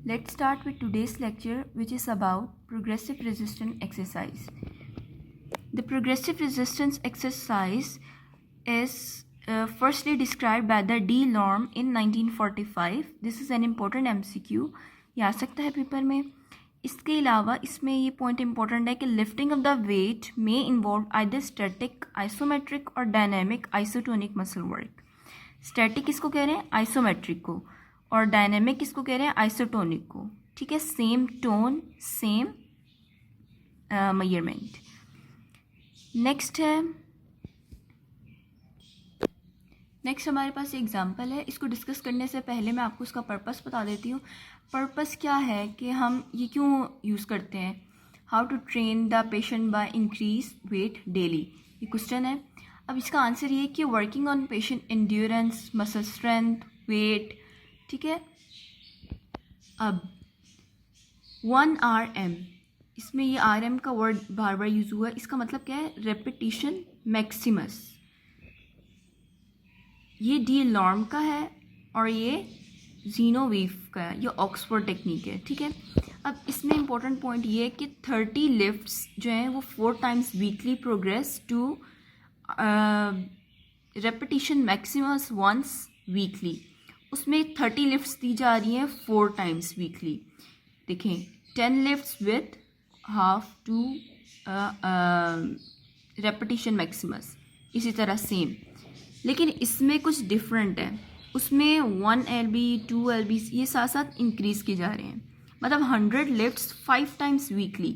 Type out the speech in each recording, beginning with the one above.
Let's start with today's lecture, which is about progressive resistance exercise. The progressive resistance exercise is firstly described by the D. Lorme in 1945. This is an important MCQ. ये आ सकता है paper में. इसके अलावा इसमें ये point important है कि lifting of the weight may involve either static, isometric और dynamic isotonic muscle work. Static किसको कह रहे हैं? आइसोमेट्रिक को. और डायनेमिक किसको कह रहे हैं? आइसोटोनिक को. ठीक है, same tone same measurement. Next हमारे पास एग्जांपल है. इसको डिस्कस करने से पहले मैं आपको उसका पर्पस बता देती हूँ. पर्पस क्या है कि हम ये क्यों यूज़ करते हैं. How to train the patient by increase weight daily, ये क्वेश्चन है. अब इसका आंसर ये है कि working on patient endurance, muscle strength, weight. ठीक है. अब 1 RM, इसमें ये RM का वर्ड बार बार यूज़ हुआ है. इसका मतलब क्या है? Repetition Maximus. ये डी लॉर्म का है और ये जीनोवीव का है. ये ऑक्सफोर्ड टेक्निक है. ठीक है. अब इसमें इंपॉर्टेंट पॉइंट ये है कि 30 लिफ्ट्स जो हैं वो 4 times weekly progress to repetition maximus once weekly. उसमें 30 लिफ्ट्स दी जा रही हैं 4 टाइम्स वीकली. देखें, 10 lifts with half to repetition maximus. इसी तरह सेम, लेकिन इसमें कुछ डिफरेंट है. उसमें 1 LB 2 LB ये साथ साथ इंक्रीज़ किए जा रहे हैं. मतलब 100 lifts 5 times weekly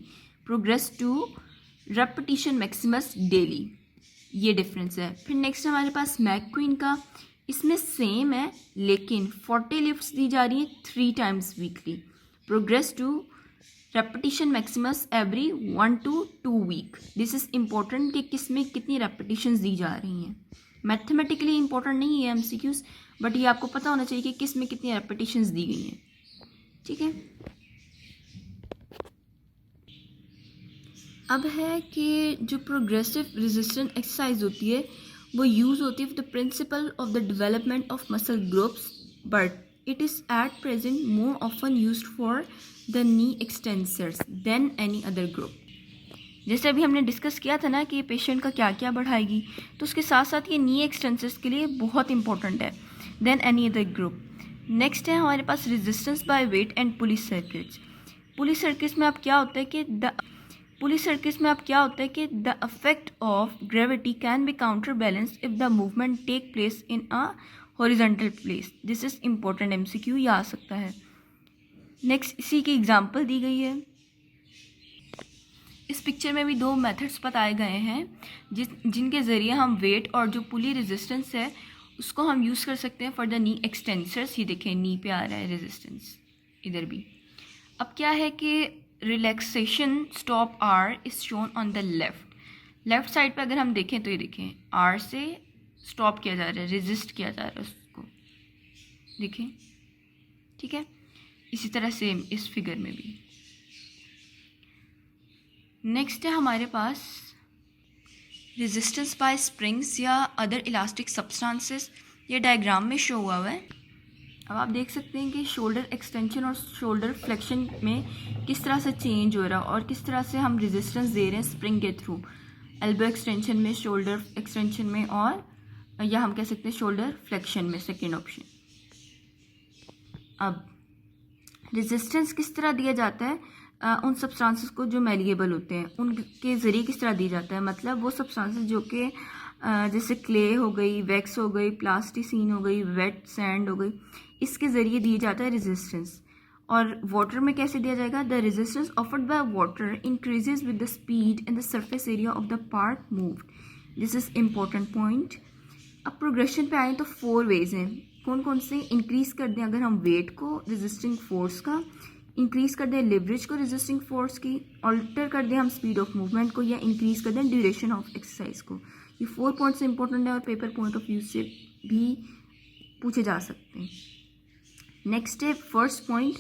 progress to repetition maximus daily. ये डिफरेंस है. फिर नेक्स्ट हमारे पास मैकक्वीन का. इसमें सेम है लेकिन 40 लिफ्ट्स दी जा रही हैं 3 times weekly progress to repetition maximus every 1 to 2 week. This is important कि किस में कितनी रेपिटिशंस दी जा रही हैं. मैथमेटिकली इंपॉर्टेंट नहीं है MCQs, बट ये आपको पता होना चाहिए कि किस में कितनी रेपिटेशंस दी गई हैं. ठीक है. अब है कि जो प्रोग्रेसिव रेजिस्टेंस एक्सरसाइज होती है वो यूज़ होती है with the principle of the development of muscle groups, but it is at present more often used for the knee extensors than any other group. जैसे अभी हमने डिस्कस किया था ना कि पेशेंट का क्या क्या बढ़ाएगी, तो उसके साथ साथ ये नी एक्सटेंसर्स के लिए बहुत इंपॉर्टेंट है than any other group. Next है हमारे पास resistance by weight and pulley circuits. Pulley circuits में अब क्या होता है कि the effect of gravity can be counter balance if the movement take place in a horizontal place. This is important MCQ, ये आ सकता है. नेक्स्ट इसी की एग्जाम्पल दी गई है. इस पिक्चर में भी 2 मेथड्स बताए गए हैं जिनके ज़रिए हम वेट और जो पुली रेजिस्टेंस है उसको हम यूज़ कर सकते हैं फॉर द नी एक्सटेंसर्स. ये देखें, नी पे आ रहा है रेजिस्टेंस, इधर भी. अब क्या है कि relaxation stop R is shown on the left side पे. अगर हम देखें तो ये देखें, R से स्टॉप किया जा रहा है, रेजिस्ट किया जा रहा है उसको. देखें, ठीक है. इसी तरह सेम इस फिगर में भी. नेक्स्ट है हमारे पास रेजिस्टेंस बाय स्प्रिंग्स या अदर इलास्टिक सब्सटेंसेस. ये डायग्राम में शो हुआ है. अब आप देख सकते हैं कि शोल्डर एक्सटेंशन और शोल्डर फ्लेक्शन में किस तरह से चेंज हो रहा है और किस तरह से हम रेजिस्टेंस दे रहे हैं स्प्रिंग के थ्रू. एल्बो एक्सटेंशन में, शोल्डर एक्सटेंशन में, और या हम कह सकते हैं शोल्डर फ्लेक्शन में, सेकेंड ऑप्शन. अब रेजिस्टेंस किस तरह दिया जाता है उन सब्सटेंसेस को जो मेलिएबल होते हैं उनके ज़रिए किस तरह दिया जाता है. मतलब वो सब्सटेंसेस जो कि जैसे क्ले हो गई, वैक्स हो गई, प्लास्टिसिन हो गई, वेट सैंड हो गई, इसके ज़रिए दिया जाता है रेजिस्टेंस. और वाटर में कैसे दिया जाएगा? The resistance offered by water increases with the speed and the surface area of the part moved. This is important point. अब प्रोग्रेशन पे आए तो 4 वेज हैं. कौन कौन से? इंक्रीज़ कर दें अगर हम वेट को रेजिस्टिंग फोर्स का, इंक्रीज़ कर दें लिवरेज को रेजिस्टिंग फोर्स की, ऑल्टर कर दें हम स्पीड ऑफ मूवमेंट को, या इंक्रीज़ कर दें ड्यूरेशन ऑफ एक्सरसाइज को. ये 4 पॉइंट्स इंपॉर्टेंट है और पेपर पॉइंट ऑफ व्यू से भी पूछे जा सकते हैं. नेक्स्ट है फर्स्ट पॉइंट,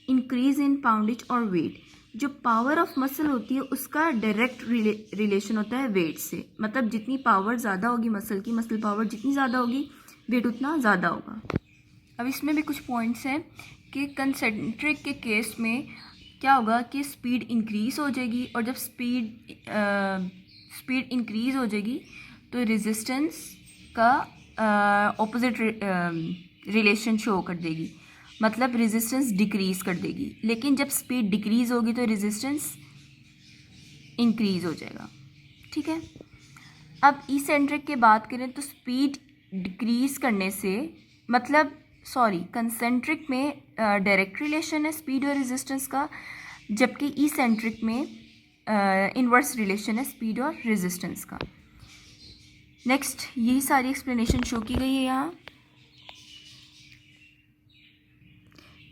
इंक्रीज इन पाउंडेज और वेट. जो पावर ऑफ मसल होती है उसका डायरेक्ट रिलेशन होता है वेट से. मतलब जितनी पावर ज़्यादा होगी मसल की, मसल पावर जितनी ज़्यादा होगी वेट उतना ज़्यादा होगा. अब इसमें भी कुछ पॉइंट्स हैं कि कंसेंट्रिक के केस में क्या होगा कि स्पीड इंक्रीज़ हो जाएगी, और जब स्पीड इंक्रीज़ हो जाएगी तो रेजिस्टेंस का ऑपोजिट रिलेशन शो कर देगी, मतलब रेजिस्टेंस डिक्रीज़ कर देगी। लेकिन जब स्पीड डिक्रीज़ होगी तो रेजिस्टेंस इंक्रीज़ हो जाएगा। ठीक है, अब इसेंट्रिक की बात करें तो स्पीड डिक्रीज़ करने से मतलब कंसेंट्रिक में डायरेक्ट रिलेशन है स्पीड और रेजिस्टेंस का, जबकि इसेंट्रिक में इन्वर्स रिलेशन है स्पीड और रेजिस्टेंस का। नेक्स्ट, यही सारी एक्सप्लेनेशन शो की गई है यहाँ।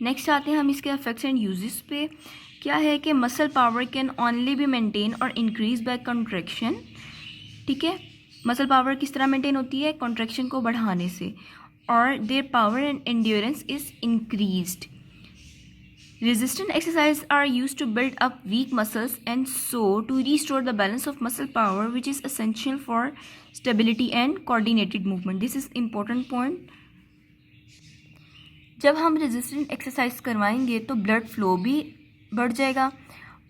नेक्स्ट आते हैं हम इसके इफेक्ट्स एंड यूजेस पे। क्या है कि muscle power can only be maintain और इंक्रीज बाय कॉन्ट्रैक्शन। ठीक है, मसल पावर किस तरह मेंटेन होती है? कॉन्ट्रैक्शन को बढ़ाने से, और their power and endurance is increased. Resistant exercises are used to build up weak muscles and so to restore the balance of muscle power, which is essential for stability and coordinated movement. This is important point. जब हम resistant exercise करवाएंगे तो blood flow भी बढ़ जाएगा,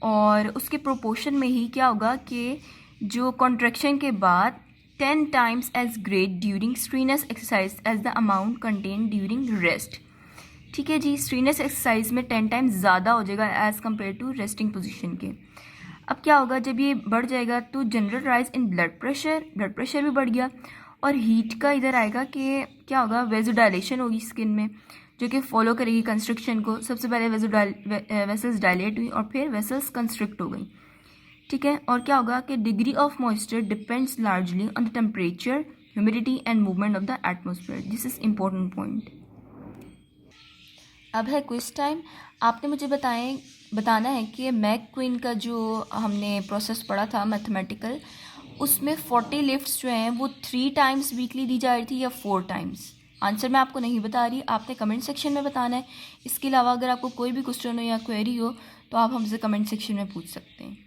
और उसके proportion में ही क्या होगा कि जो कॉन्ट्रैक्शन के बाद 10 times as great during strenuous exercise as the amount contained during rest. ठीक है जी, स्ट्रीनस एक्सरसाइज में 10 टाइम्स ज़्यादा हो जाएगा as compare to resting position के। अब क्या होगा, जब ये बढ़ जाएगा तो general rise in blood pressure भी बढ़ गया, और हीट का इधर आएगा कि क्या होगा, वेजोडाइलेशन होगी स्किन में, जो कि फॉलो करेगी कंस्ट्रक्शन को। सबसे पहले वेसल्स डायलेट हुई और फिर वेसल्स कंस्ट्रक्ट हो गई। ठीक है, और क्या होगा कि degree of moisture depends largely on the temperature, humidity and movement of the atmosphere. This is important point. अब है क्विज टाइम। आपने मुझे बताना है कि मैक क्वीन का जो हमने प्रोसेस पढ़ा था मैथमेटिकल, उसमें 40 लिफ्ट्स जो हैं वो 3 टाइम्स वीकली दी जा रही थी या 4 टाइम्स। आंसर मैं आपको नहीं बता रही, आपने कमेंट सेक्शन में बताना है। इसके अलावा अगर आपको कोई भी क्वेश्चन हो या क्वेरी हो तो आप हमसे कमेंट सेक्शन में पूछ सकते हैं।